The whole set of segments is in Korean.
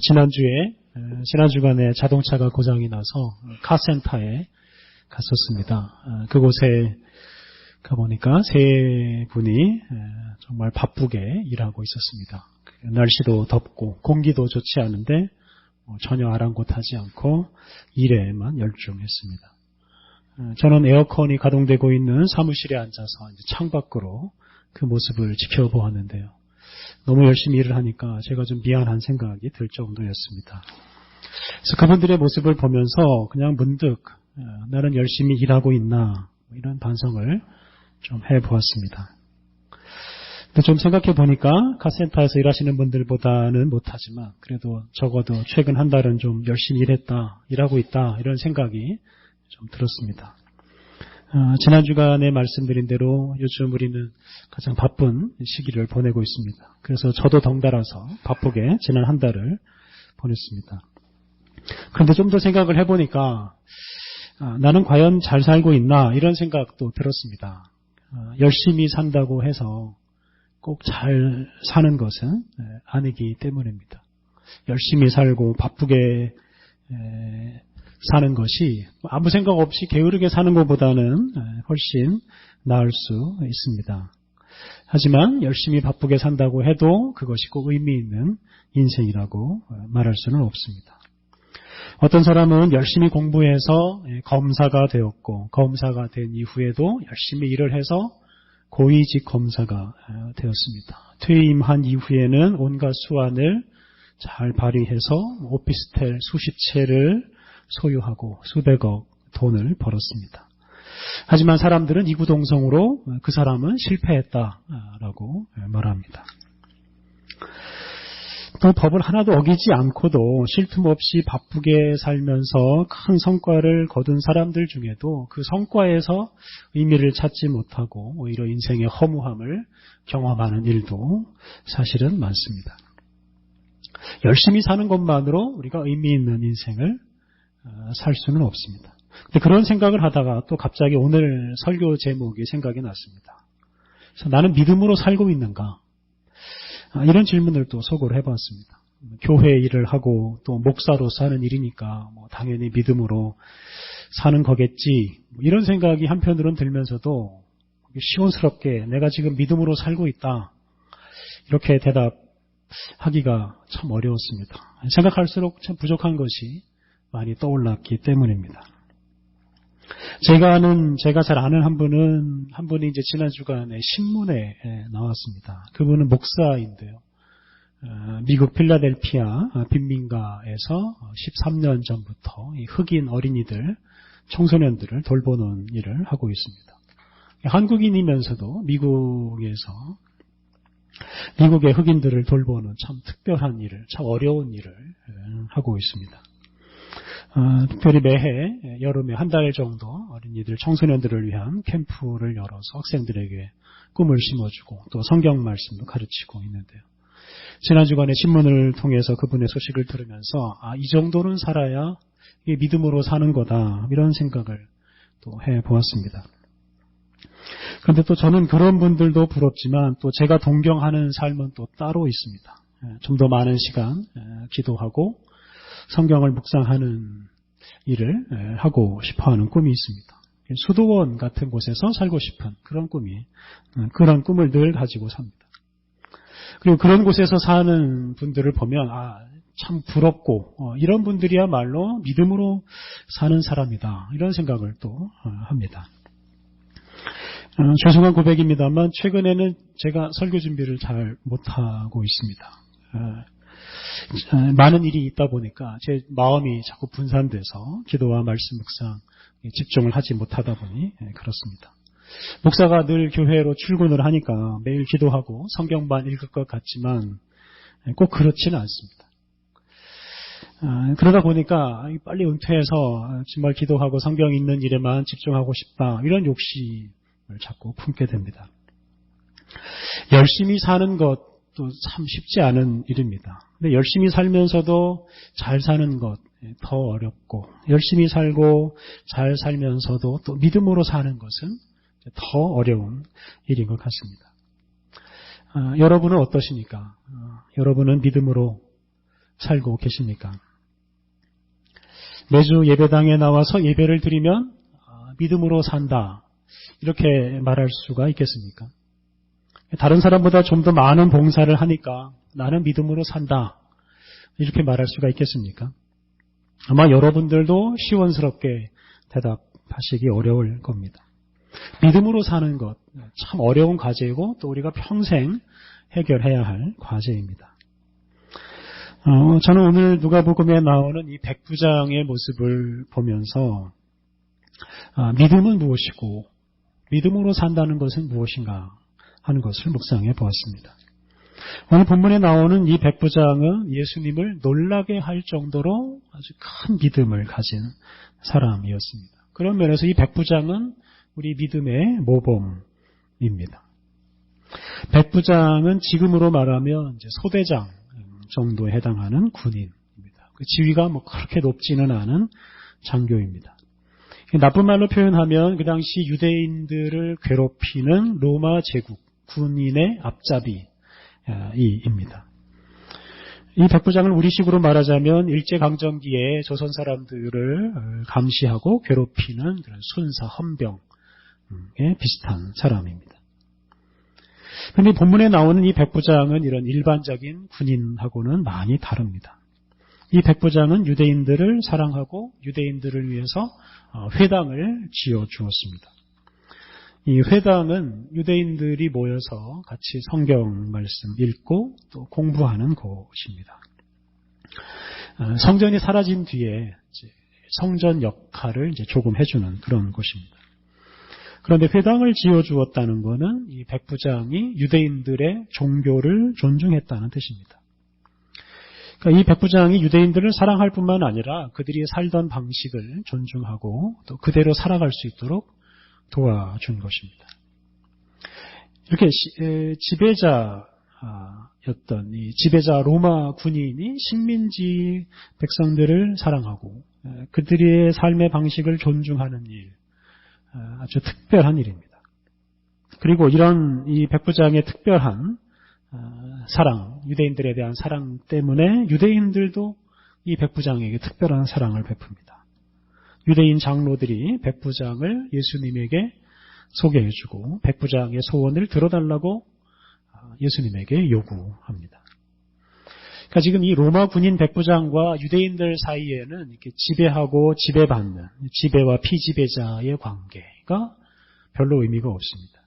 지난 주간에 자동차가 고장이 나서 카센터에 갔었습니다. 그곳에 가보니까 세 분이 정말 바쁘게 일하고 있었습니다. 날씨도 덥고 공기도 좋지 않은데 전혀 아랑곳하지 않고 일에만 열중했습니다. 저는 에어컨이 가동되고 있는 사무실에 앉아서 창밖으로 그 모습을 지켜보았는데요. 너무 열심히 일을 하니까 제가 좀 미안한 생각이 들 정도였습니다. 그래서 그분들의 모습을 보면서 그냥 문득 나는 열심히 일하고 있나 이런 반성을 좀 해보았습니다. 근데 좀 생각해 보니까 카센터에서 일하시는 분들보다는 못하지만 그래도 적어도 최근 한 달은 좀 열심히 일하고 있다 이런 생각이 좀 들었습니다. 지난 주간에 말씀드린 대로 요즘 우리는 가장 바쁜 시기를 보내고 있습니다. 그래서 저도 덩달아서 바쁘게 지난 한 달을 보냈습니다. 그런데 좀 더 생각을 해보니까 나는 과연 잘 살고 있나 이런 생각도 들었습니다. 열심히 산다고 해서 꼭 잘 사는 것은 아니기 때문입니다. 열심히 살고 바쁘게 사는 것이 아무 생각 없이 게으르게 사는 것보다는 훨씬 나을 수 있습니다. 하지만 열심히 바쁘게 산다고 해도 그것이 꼭 의미 있는 인생이라고 말할 수는 없습니다. 어떤 사람은 열심히 공부해서 검사가 되었고 검사가 된 이후에도 열심히 일을 해서 고위직 검사가 되었습니다. 퇴임한 이후에는 온갖 수완을 잘 발휘해서 오피스텔 수십 채를 소유하고 수백억 돈을 벌었습니다. 하지만 사람들은 이구동성으로 그 사람은 실패했다라고 말합니다. 또 법을 하나도 어기지 않고도 쉴 틈 없이 바쁘게 살면서 큰 성과를 거둔 사람들 중에도 그 성과에서 의미를 찾지 못하고 오히려 인생의 허무함을 경험하는 일도 사실은 많습니다. 열심히 사는 것만으로 우리가 의미 있는 인생을 살 수는 없습니다. 근데 그런 생각을 하다가 또 갑자기 오늘 설교 제목이 생각이 났습니다. 그래서 나는 믿음으로 살고 있는가? 이런 질문을 또 속으로 해봤습니다. 교회 일을 하고 또 목사로 사는 일이니까 당연히 믿음으로 사는 거겠지. 이런 생각이 한편으로는 들면서도 시원스럽게 내가 지금 믿음으로 살고 있다. 이렇게 대답하기가 참 어려웠습니다. 생각할수록 참 부족한 것이 많이 떠올랐기 때문입니다. 제가 잘 아는 한 분이 이제 지난 주간에 신문에 나왔습니다. 그분은 목사인데요. 미국 필라델피아 빈민가에서 13년 전부터 이 흑인 어린이들, 청소년들을 돌보는 일을 하고 있습니다. 한국인이면서도 미국의 흑인들을 돌보는 참 특별한 일을, 참 어려운 일을 하고 있습니다. 특별히 매해 여름에 한 달 정도 어린이들, 청소년들을 위한 캠프를 열어서 학생들에게 꿈을 심어주고 또 성경 말씀도 가르치고 있는데요. 지난 주간에 신문을 통해서 그분의 소식을 들으면서 이 정도는 살아야 이게 믿음으로 사는 거다 이런 생각을 또 해보았습니다. 그런데 또 저는 그런 분들도 부럽지만 또 제가 동경하는 삶은 또 따로 있습니다. 좀 더 많은 시간 기도하고 성경을 묵상하는 일을 하고 싶어하는 꿈이 있습니다. 수도원 같은 곳에서 살고 싶은 그런 꿈을 늘 가지고 삽니다. 그리고 그런 곳에서 사는 분들을 보면 참 부럽고 이런 분들이야말로 믿음으로 사는 사람이다 이런 생각을 또 합니다. 죄송한 고백입니다만 최근에는 제가 설교 준비를 잘 못하고 있습니다. 많은 일이 있다 보니까 제 마음이 자꾸 분산돼서 기도와 말씀 묵상 집중을 하지 못하다 보니 그렇습니다. 목사가 늘 교회로 출근을 하니까 매일 기도하고 성경만 읽을 것 같지만 꼭 그렇지는 않습니다. 그러다 보니까 빨리 은퇴해서 정말 기도하고 성경 읽는 일에만 집중하고 싶다 이런 욕심을 자꾸 품게 됩니다. 열심히 사는 것도 참 쉽지 않은 일입니다. 근데 열심히 살면서도 잘 사는 것 더 어렵고 열심히 살고 잘 살면서도 또 믿음으로 사는 것은 더 어려운 일인 것 같습니다. 여러분은 어떠십니까? 여러분은 믿음으로 살고 계십니까? 매주 예배당에 나와서 예배를 드리면 믿음으로 산다, 이렇게 말할 수가 있겠습니까? 다른 사람보다 좀 더 많은 봉사를 하니까 나는 믿음으로 산다, 이렇게 말할 수가 있겠습니까? 아마 여러분들도 시원스럽게 대답하시기 어려울 겁니다. 믿음으로 사는 것, 참 어려운 과제이고 또 우리가 평생 해결해야 할 과제입니다. 저는 오늘 누가복음에 나오는 이 백부장의 모습을 보면서 믿음은 무엇이고 믿음으로 산다는 것은 무엇인가 하는 것을 묵상해 보았습니다. 오늘 본문에 나오는 이 백부장은 예수님을 놀라게 할 정도로 아주 큰 믿음을 가진 사람이었습니다. 그런 면에서 이 백부장은 우리 믿음의 모범입니다. 백부장은 지금으로 말하면 이제 소대장 정도에 해당하는 군인입니다. 그 지위가 그렇게 높지는 않은 장교입니다. 나쁜 말로 표현하면 그 당시 유대인들을 괴롭히는 로마 제국 군인의 앞잡이입니다. 이 백부장을 우리식으로 말하자면 일제강점기에 조선 사람들을 감시하고 괴롭히는 그런 순사 헌병에 비슷한 사람입니다. 그런데 본문에 나오는 이 백부장은 이런 일반적인 군인하고는 많이 다릅니다. 이 백부장은 유대인들을 사랑하고 유대인들을 위해서 회당을 지어 주었습니다. 이 회당은 유대인들이 모여서 같이 성경 말씀 읽고 또 공부하는 곳입니다. 성전이 사라진 뒤에 성전 역할을 조금 해주는 그런 곳입니다. 그런데 회당을 지어 주었다는 것은 이 백부장이 유대인들의 종교를 존중했다는 뜻입니다. 그러니까 이 백부장이 유대인들을 사랑할 뿐만 아니라 그들이 살던 방식을 존중하고 또 그대로 살아갈 수 있도록 도와준 것입니다. 이렇게 지배자였던 이 지배자 로마 군인이 식민지 백성들을 사랑하고 그들의 삶의 방식을 존중하는 일, 아주 특별한 일입니다. 그리고 이런 이 백부장의 특별한 사랑, 유대인들에 대한 사랑 때문에 유대인들도 이 백부장에게 특별한 사랑을 베풉니다. 유대인 장로들이 백부장을 예수님에게 소개해주고 백부장의 소원을 들어달라고 예수님에게 요구합니다. 그러니까 지금 이 로마 군인 백부장과 유대인들 사이에는 이렇게 지배하고 지배받는 지배와 피지배자의 관계가 별로 의미가 없습니다.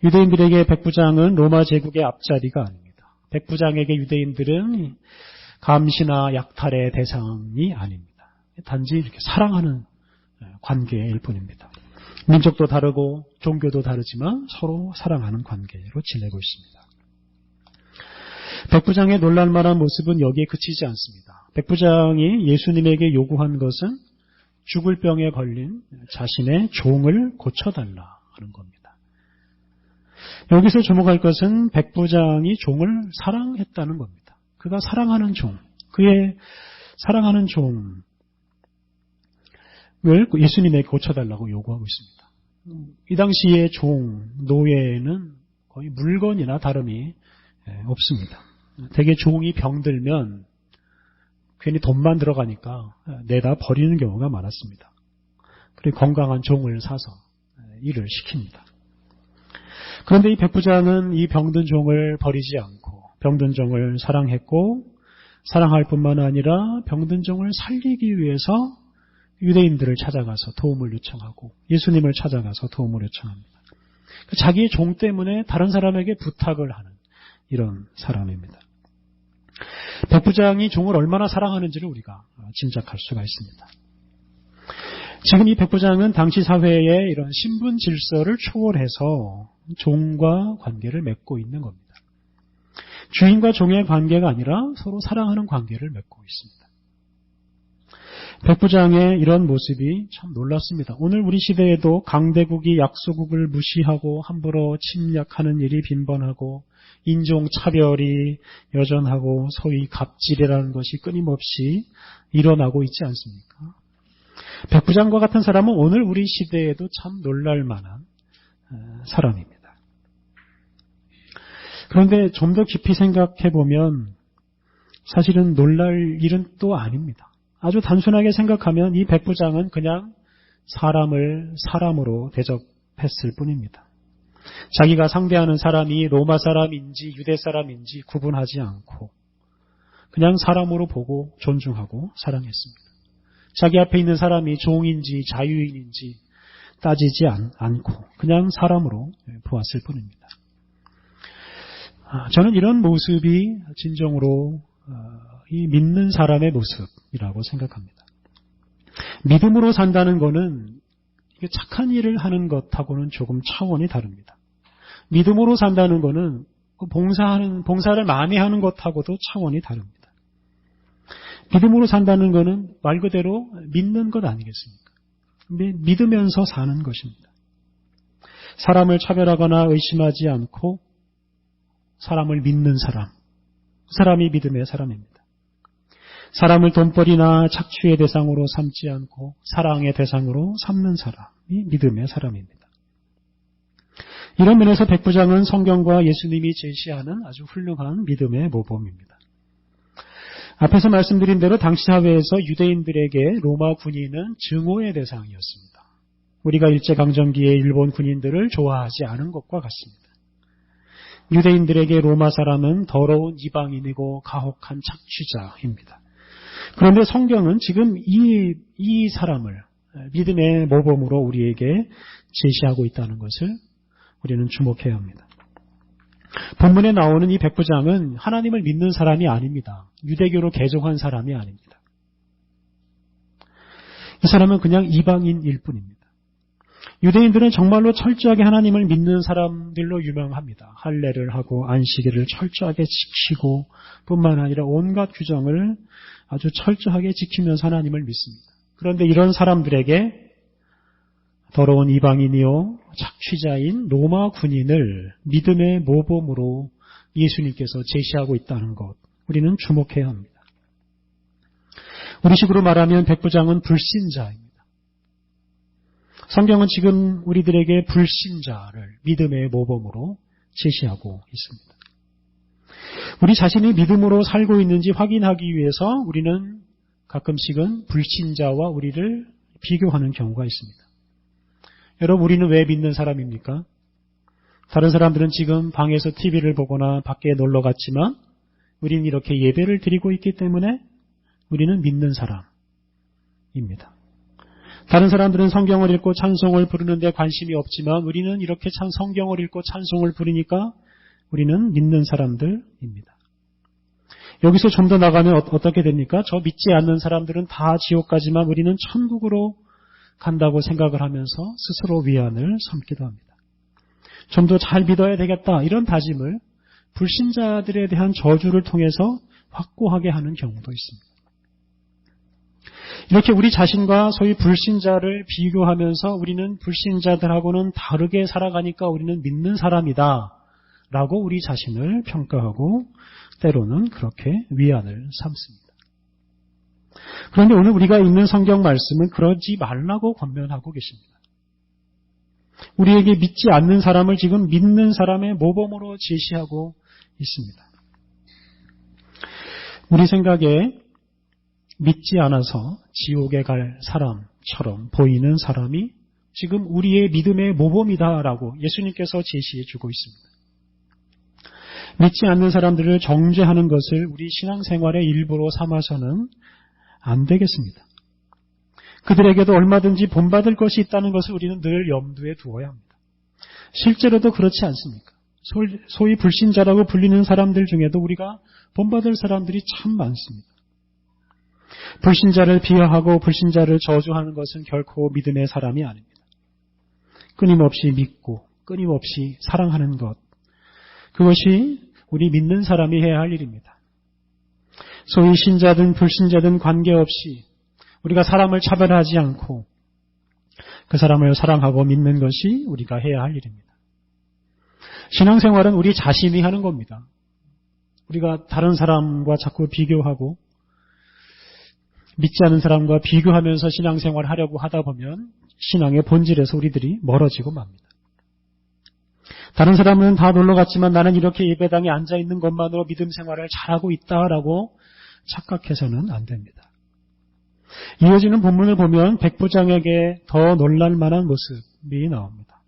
유대인들에게 백부장은 로마 제국의 앞자리가 아닙니다. 백부장에게 유대인들은 감시나 약탈의 대상이 아닙니다. 단지 이렇게 사랑하는 관계일 뿐입니다. 민족도 다르고 종교도 다르지만 서로 사랑하는 관계로 지내고 있습니다. 백부장의 놀랄만한 모습은 여기에 그치지 않습니다. 백부장이 예수님에게 요구한 것은 죽을 병에 걸린 자신의 종을 고쳐달라 하는 겁니다. 여기서 주목할 것은 백부장이 종을 사랑했다는 겁니다. 그가 사랑하는 종, 그의 사랑하는 종을 예수님에게 고쳐달라고 요구하고 있습니다. 이 당시의 종, 노예는 거의 물건이나 다름이 없습니다. 대개 종이 병들면 괜히 돈만 들어가니까 내다 버리는 경우가 많았습니다. 그리고 건강한 종을 사서 일을 시킵니다. 그런데 이 백부장은 이 병든 종을 버리지 않고 병든 종을 사랑했고 사랑할 뿐만 아니라 병든 종을 살리기 위해서 유대인들을 찾아가서 도움을 요청하고 예수님을 찾아가서 도움을 요청합니다. 자기의 종 때문에 다른 사람에게 부탁을 하는 이런 사람입니다. 백부장이 종을 얼마나 사랑하는지를 우리가 짐작할 수가 있습니다. 지금 이 백부장은 당시 사회의 이런 신분 질서를 초월해서 종과 관계를 맺고 있는 겁니다. 주인과 종의 관계가 아니라 서로 사랑하는 관계를 맺고 있습니다. 백부장의 이런 모습이 참 놀랍습니다. 오늘 우리 시대에도 강대국이 약소국을 무시하고 함부로 침략하는 일이 빈번하고 인종차별이 여전하고 소위 갑질이라는 것이 끊임없이 일어나고 있지 않습니까? 백부장과 같은 사람은 오늘 우리 시대에도 참 놀랄만한 사람입니다. 그런데 좀 더 깊이 생각해 보면 사실은 놀랄 일은 또 아닙니다. 아주 단순하게 생각하면 이 백부장은 그냥 사람을 사람으로 대접했을 뿐입니다. 자기가 상대하는 사람이 로마 사람인지 유대 사람인지 구분하지 않고 그냥 사람으로 보고 존중하고 사랑했습니다. 자기 앞에 있는 사람이 종인지 자유인인지 따지지 않고 그냥 사람으로 보았을 뿐입니다. 저는 이런 모습이 진정으로 이 믿는 사람의 모습이라고 생각합니다. 믿음으로 산다는 것은 착한 일을 하는 것하고는 조금 차원이 다릅니다. 믿음으로 산다는 것은 봉사를 많이 하는 것하고도 차원이 다릅니다. 믿음으로 산다는 것은 말 그대로 믿는 것 아니겠습니까? 믿으면서 사는 것입니다. 사람을 차별하거나 의심하지 않고 사람을 믿는 사람, 그 사람이 믿음의 사람입니다. 사람을 돈벌이나 착취의 대상으로 삼지 않고 사랑의 대상으로 삼는 사람이 믿음의 사람입니다. 이런 면에서 백부장은 성경과 예수님이 제시하는 아주 훌륭한 믿음의 모범입니다. 앞에서 말씀드린 대로 당시 사회에서 유대인들에게 로마 군인은 증오의 대상이었습니다. 우리가 일제강점기에 일본 군인들을 좋아하지 않은 것과 같습니다. 유대인들에게 로마 사람은 더러운 이방인이고 가혹한 착취자입니다. 그런데 성경은 지금 이 사람을 믿음의 모범으로 우리에게 제시하고 있다는 것을 우리는 주목해야 합니다. 본문에 나오는 이 백부장은 하나님을 믿는 사람이 아닙니다. 유대교로 개종한 사람이 아닙니다. 이 사람은 그냥 이방인일 뿐입니다. 유대인들은 정말로 철저하게 하나님을 믿는 사람들로 유명합니다. 할례를 하고 안식일을 철저하게 지키고 뿐만 아니라 온갖 규정을 아주 철저하게 지키면서 하나님을 믿습니다. 그런데 이런 사람들에게 더러운 이방인이요 착취자인 로마 군인을 믿음의 모범으로 예수님께서 제시하고 있다는 것, 우리는 주목해야 합니다. 우리식으로 말하면 백부장은 불신자입니다. 성경은 지금 우리들에게 불신자를 믿음의 모범으로 제시하고 있습니다. 우리 자신이 믿음으로 살고 있는지 확인하기 위해서 우리는 가끔씩은 불신자와 우리를 비교하는 경우가 있습니다. 여러분, 우리는 왜 믿는 사람입니까? 다른 사람들은 지금 방에서 TV를 보거나 밖에 놀러 갔지만 우리는 이렇게 예배를 드리고 있기 때문에 우리는 믿는 사람입니다. 다른 사람들은 성경을 읽고 찬송을 부르는데 관심이 없지만 우리는 이렇게 성경을 읽고 찬송을 부르니까 우리는 믿는 사람들입니다. 여기서 좀 더 나가면 어떻게 됩니까? 저 믿지 않는 사람들은 다 지옥 가지만 우리는 천국으로 간다고 생각을 하면서 스스로 위안을 삼기도 합니다. 좀 더 잘 믿어야 되겠다, 이런 다짐을 불신자들에 대한 저주를 통해서 확고하게 하는 경우도 있습니다. 이렇게 우리 자신과 소위 불신자를 비교하면서 우리는 불신자들하고는 다르게 살아가니까 우리는 믿는 사람이다 라고 우리 자신을 평가하고 때로는 그렇게 위안을 삼습니다. 그런데 오늘 우리가 읽는 성경 말씀은 그러지 말라고 권면하고 계십니다. 우리에게 믿지 않는 사람을 지금 믿는 사람의 모범으로 제시하고 있습니다. 우리 생각에 믿지 않아서 지옥에 갈 사람처럼 보이는 사람이 지금 우리의 믿음의 모범이다라고 예수님께서 제시해 주고 있습니다. 믿지 않는 사람들을 정죄하는 것을 우리 신앙생활의 일부로 삼아서는 안 되겠습니다. 그들에게도 얼마든지 본받을 것이 있다는 것을 우리는 늘 염두에 두어야 합니다. 실제로도 그렇지 않습니까? 소위 불신자라고 불리는 사람들 중에도 우리가 본받을 사람들이 참 많습니다. 불신자를 비하하고 불신자를 저주하는 것은 결코 믿음의 사람이 아닙니다. 끊임없이 믿고 끊임없이 사랑하는 것, 그것이 우리 믿는 사람이 해야 할 일입니다. 소위 신자든 불신자든 관계없이 우리가 사람을 차별하지 않고 그 사람을 사랑하고 믿는 것이 우리가 해야 할 일입니다. 신앙생활은 우리 자신이 하는 겁니다. 우리가 다른 사람과 자꾸 비교하고 믿지 않는 사람과 비교하면서 신앙생활을 하려고 하다 보면 신앙의 본질에서 우리들이 멀어지고 맙니다. 다른 사람은 다 놀러 갔지만 나는 이렇게 예배당에 앉아있는 것만으로 믿음 생활을 잘하고 있다라고 착각해서는 안 됩니다. 이어지는 본문을 보면 백부장에게 더 놀랄 만한 모습이 나옵니다.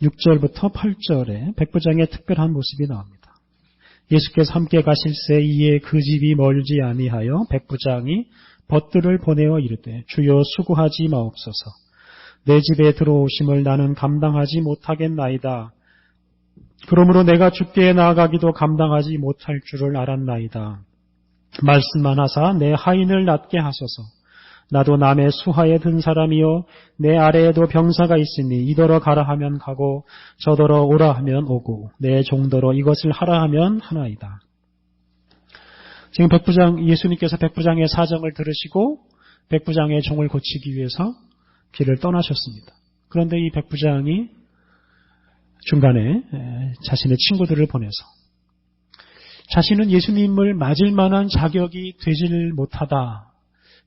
6절부터 8절에 백부장의 특별한 모습이 나옵니다. 예수께서 함께 가실새 이에 그 집이 멀지 아니하여 백부장이 벗들을 보내어 이르되 주여 수고하지 마옵소서. 내 집에 들어오심을 나는 감당하지 못하겠나이다. 그러므로 내가 주께 나아가기도 감당하지 못할 줄을 알았나이다. 말씀만 하사 내 하인을 낫게 하소서. 나도 남의 수하에 든 사람이요 내 아래에도 병사가 있으니 이더러 가라 하면 가고 저더러 오라 하면 오고 내 종더러 이것을 하라 하면 하나이다. 지금 예수님께서 백부장의 사정을 들으시고 백부장의 종을 고치기 위해서 길을 떠나셨습니다. 그런데 이 백부장이 중간에 자신의 친구들을 보내서 자신은 예수님을 맞을 만한 자격이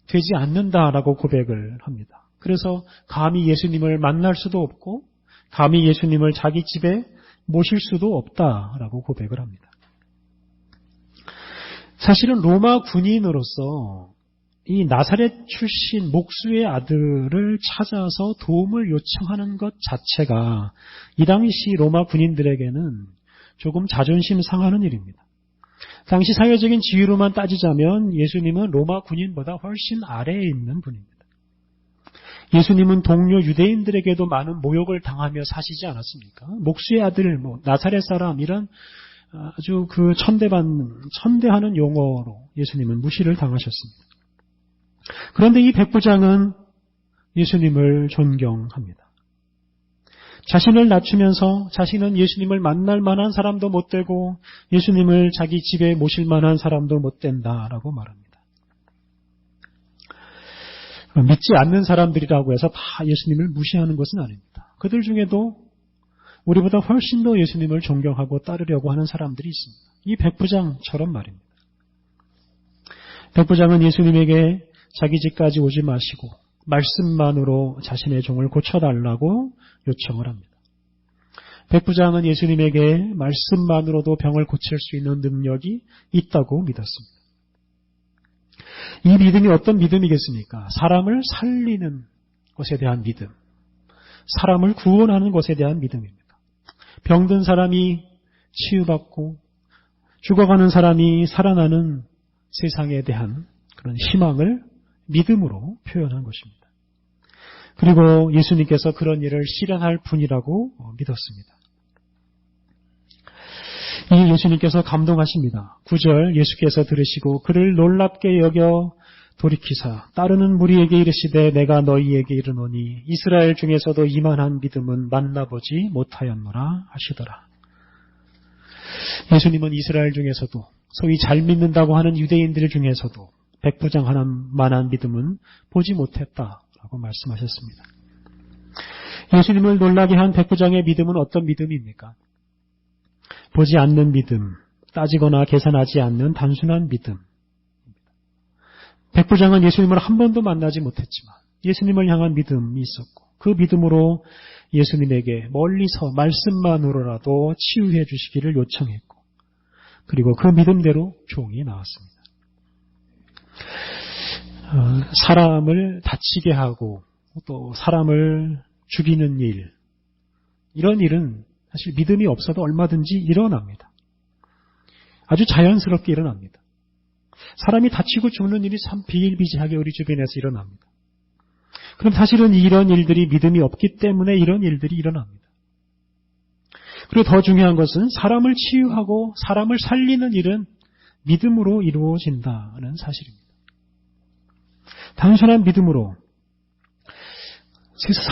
되지 않는다라고 고백을 합니다. 그래서 감히 예수님을 만날 수도 없고 감히 예수님을 자기 집에 모실 수도 없다라고 고백을 합니다. 사실은 로마 군인으로서 이 나사렛 출신 목수의 아들을 찾아서 도움을 요청하는 것 자체가 이 당시 로마 군인들에게는 조금 자존심 상하는 일입니다. 당시 사회적인 지위로만 따지자면 예수님은 로마 군인보다 훨씬 아래에 있는 분입니다. 예수님은 동료 유대인들에게도 많은 모욕을 당하며 사시지 않았습니까? 목수의 아들, 나사렛 사람 이런 아주 그 천대하는 용어로 예수님은 무시를 당하셨습니다. 그런데 이 백부장은 예수님을 존경합니다. 자신을 낮추면서 자신은 예수님을 만날 만한 사람도 못 되고 예수님을 자기 집에 모실 만한 사람도 못 된다라고 말합니다. 믿지 않는 사람들이라고 해서 다 예수님을 무시하는 것은 아닙니다. 그들 중에도 우리보다 훨씬 더 예수님을 존경하고 따르려고 하는 사람들이 있습니다. 이 백부장처럼 말입니다. 백부장은 예수님에게 자기 집까지 오지 마시고 말씀만으로 자신의 종을 고쳐달라고 요청을 합니다. 백부장은 예수님에게 말씀만으로도 병을 고칠 수 있는 능력이 있다고 믿었습니다. 이 믿음이 어떤 믿음이겠습니까? 사람을 살리는 것에 대한 믿음, 사람을 구원하는 것에 대한 믿음입니다. 병든 사람이 치유받고 죽어가는 사람이 살아나는 세상에 대한 그런 희망을 믿음으로 표현한 것입니다. 그리고 예수님께서 그런 일을 실현할 분이라고 믿었습니다. 이 예수님께서 감동하십니다. 9절 예수께서 들으시고 그를 놀랍게 여겨 돌이키사 따르는 무리에게 이르시되 내가 너희에게 이르노니 이스라엘 중에서도 이만한 믿음은 만나보지 못하였노라 하시더라. 예수님은 이스라엘 중에서도 소위 잘 믿는다고 하는 유대인들 중에서도 백부장 하나만한 믿음은 보지 못했다라고 말씀하셨습니다. 예수님을 놀라게 한 백부장의 믿음은 어떤 믿음입니까? 보지 않는 믿음, 따지거나 계산하지 않는 단순한 믿음. 백부장은 예수님을 한 번도 만나지 못했지만 예수님을 향한 믿음이 있었고 그 믿음으로 예수님에게 멀리서 말씀만으로라도 치유해 주시기를 요청했고 그리고 그 믿음대로 종이 나왔습니다. 사람을 다치게 하고 또 사람을 죽이는 일, 이런 일은 사실 믿음이 없어도 얼마든지 일어납니다. 아주 자연스럽게 일어납니다. 사람이 다치고 죽는 일이 참 비일비재하게 우리 주변에서 일어납니다. 그럼 사실은 이런 일들이 믿음이 없기 때문에 이런 일들이 일어납니다. 그리고 더 중요한 것은 사람을 치유하고 사람을 살리는 일은 믿음으로 이루어진다는 사실입니다. 단순한 믿음으로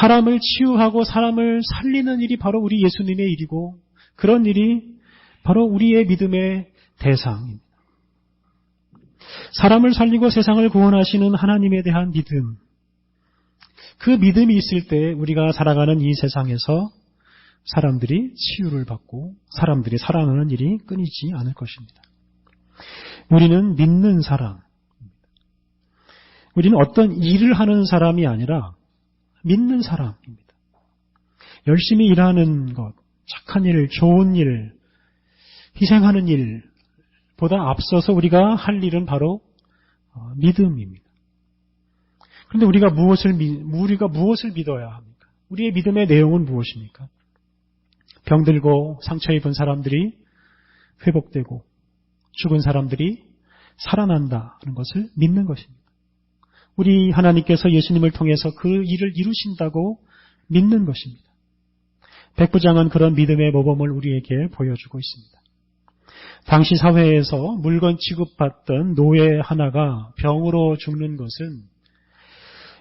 사람을 치유하고 사람을 살리는 일이 바로 우리 예수님의 일이고 그런 일이 바로 우리의 믿음의 대상입니다. 사람을 살리고 세상을 구원하시는 하나님에 대한 믿음, 그 믿음이 있을 때 우리가 살아가는 이 세상에서 사람들이 치유를 받고 사람들이 살아나는 일이 끊이지 않을 것입니다. 우리는 믿는 사람, 우리는 어떤 일을 하는 사람이 아니라 믿는 사람입니다. 열심히 일하는 것, 착한 일, 좋은 일, 희생하는 일보다 앞서서 우리가 할 일은 바로 믿음입니다. 그런데 우리가 무엇을 믿어야 합니까? 우리의 믿음의 내용은 무엇입니까? 병들고 상처 입은 사람들이 회복되고 죽은 사람들이 살아난다는 것을 믿는 것입니다. 우리 하나님께서 예수님을 통해서 그 일을 이루신다고 믿는 것입니다. 백부장은 그런 믿음의 모범을 우리에게 보여주고 있습니다. 당시 사회에서 물건 취급받던 노예 하나가 병으로 죽는 것은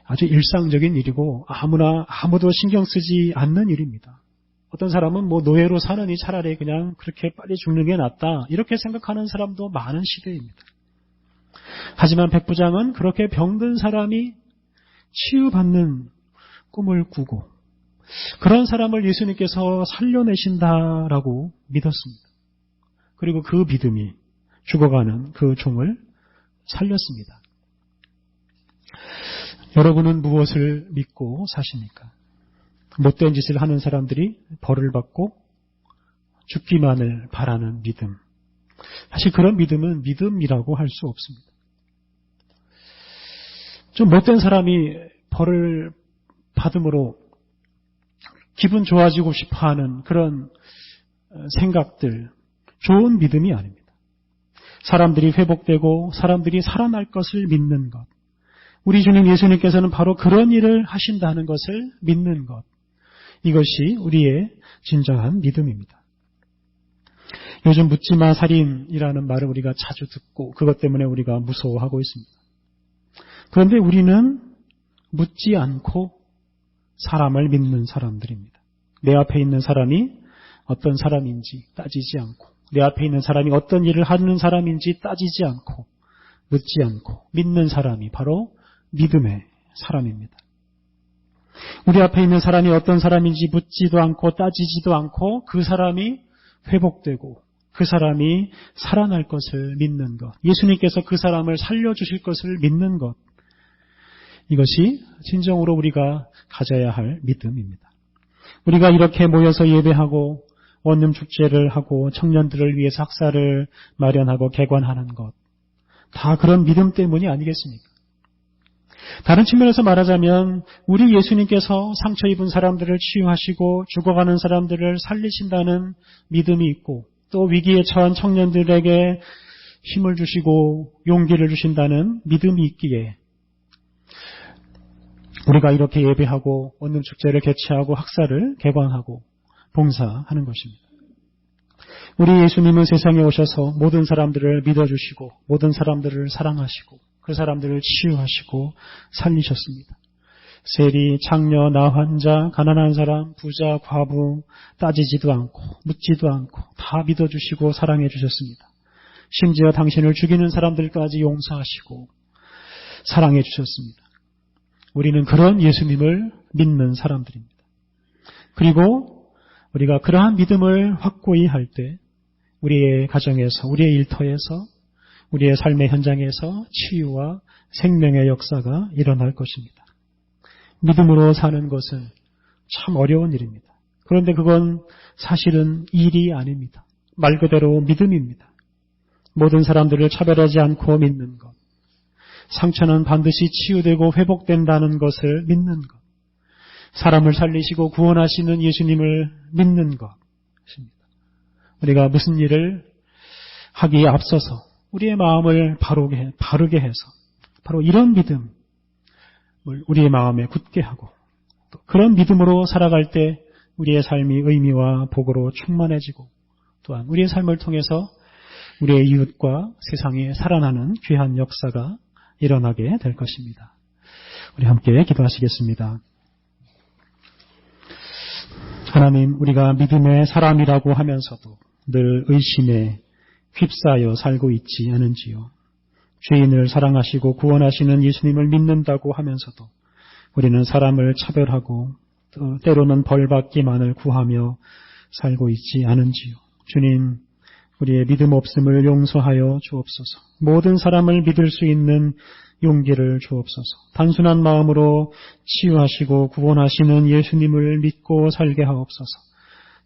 아주 일상적인 일이고 아무도 신경 쓰지 않는 일입니다. 어떤 사람은 노예로 사느니 차라리 그냥 그렇게 빨리 죽는 게 낫다 이렇게 생각하는 사람도 많은 시대입니다. 하지만 백부장은 그렇게 병든 사람이 치유받는 꿈을 꾸고 그런 사람을 예수님께서 살려내신다라고 믿었습니다. 그리고 그 믿음이 죽어가는 그 종을 살렸습니다. 여러분은 무엇을 믿고 사십니까? 못된 짓을 하는 사람들이 벌을 받고 죽기만을 바라는 믿음. 사실 그런 믿음은 믿음이라고 할 수 없습니다. 좀 못된 사람이 벌을 받음으로 기분 좋아지고 싶어하는 그런 생각들, 좋은 믿음이 아닙니다. 사람들이 회복되고 사람들이 살아날 것을 믿는 것. 우리 주님 예수님께서는 바로 그런 일을 하신다는 것을 믿는 것. 이것이 우리의 진정한 믿음입니다. 요즘 묻지마 살인이라는 말을 우리가 자주 듣고 그것 때문에 우리가 무서워하고 있습니다. 그런데 우리는 묻지 않고 사람을 믿는 사람들입니다. 내 앞에 있는 사람이 어떤 사람인지 따지지 않고 내 앞에 있는 사람이 어떤 일을 하는 사람인지 따지지 않고 묻지 않고 믿는 사람이 바로 믿음의 사람입니다. 우리 앞에 있는 사람이 어떤 사람인지 묻지도 않고 따지지도 않고 그 사람이 회복되고 그 사람이 살아날 것을 믿는 것, 예수님께서 그 사람을 살려주실 것을 믿는 것, 이것이 진정으로 우리가 가져야 할 믿음입니다. 우리가 이렇게 모여서 예배하고 원룸 축제를 하고 청년들을 위해서 학사를 마련하고 개관하는 것, 다 그런 믿음 때문이 아니겠습니까? 다른 측면에서 말하자면 우리 예수님께서 상처 입은 사람들을 치유하시고 죽어가는 사람들을 살리신다는 믿음이 있고 또 위기에 처한 청년들에게 힘을 주시고 용기를 주신다는 믿음이 있기에 우리가 이렇게 예배하고 원룸 축제를 개최하고 학사를 개관하고 봉사하는 것입니다. 우리 예수님은 세상에 오셔서 모든 사람들을 믿어주시고 모든 사람들을 사랑하시고 그 사람들을 치유하시고 살리셨습니다. 세리, 창녀, 나 환자, 가난한 사람, 부자, 과부 따지지도 않고 묻지도 않고 다 믿어주시고 사랑해 주셨습니다. 심지어 당신을 죽이는 사람들까지 용서하시고 사랑해 주셨습니다. 우리는 그런 예수님을 믿는 사람들입니다. 그리고 우리가 그러한 믿음을 확고히 할 때 우리의 가정에서, 우리의 일터에서, 우리의 삶의 현장에서 치유와 생명의 역사가 일어날 것입니다. 믿음으로 사는 것은 참 어려운 일입니다. 그런데 그건 사실은 일이 아닙니다. 말 그대로 믿음입니다. 모든 사람들을 차별하지 않고 믿는 것. 상처는 반드시 치유되고 회복된다는 것을 믿는 것. 사람을 살리시고 구원하시는 예수님을 믿는 것입니다. 우리가 무슨 일을 하기에 앞서서 우리의 마음을 바르게 해서 바로 이런 믿음을 우리의 마음에 굳게 하고 또 그런 믿음으로 살아갈 때 우리의 삶이 의미와 복으로 충만해지고 또한 우리의 삶을 통해서 우리의 이웃과 세상에 살아나는 귀한 역사가 일어나게 될 것입니다. 우리 함께 기도하시겠습니다. 하나님, 우리가 믿음의 사람이라고 하면서도 늘 의심에 휩싸여 살고 있지 않은지요. 죄인을 사랑하시고 구원하시는 예수님을 믿는다고 하면서도 우리는 사람을 차별하고 또 때로는 벌받기만을 구하며 살고 있지 않은지요. 주님, 우리의 믿음 없음을 용서하여 주옵소서. 모든 사람을 믿을 수 있는 용기를 주옵소서. 단순한 마음으로 치유하시고 구원하시는 예수님을 믿고 살게 하옵소서.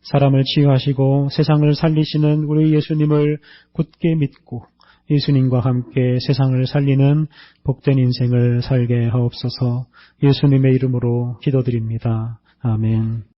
사람을 치유하시고 세상을 살리시는 우리 예수님을 굳게 믿고 예수님과 함께 세상을 살리는 복된 인생을 살게 하옵소서. 예수님의 이름으로 기도드립니다. 아멘.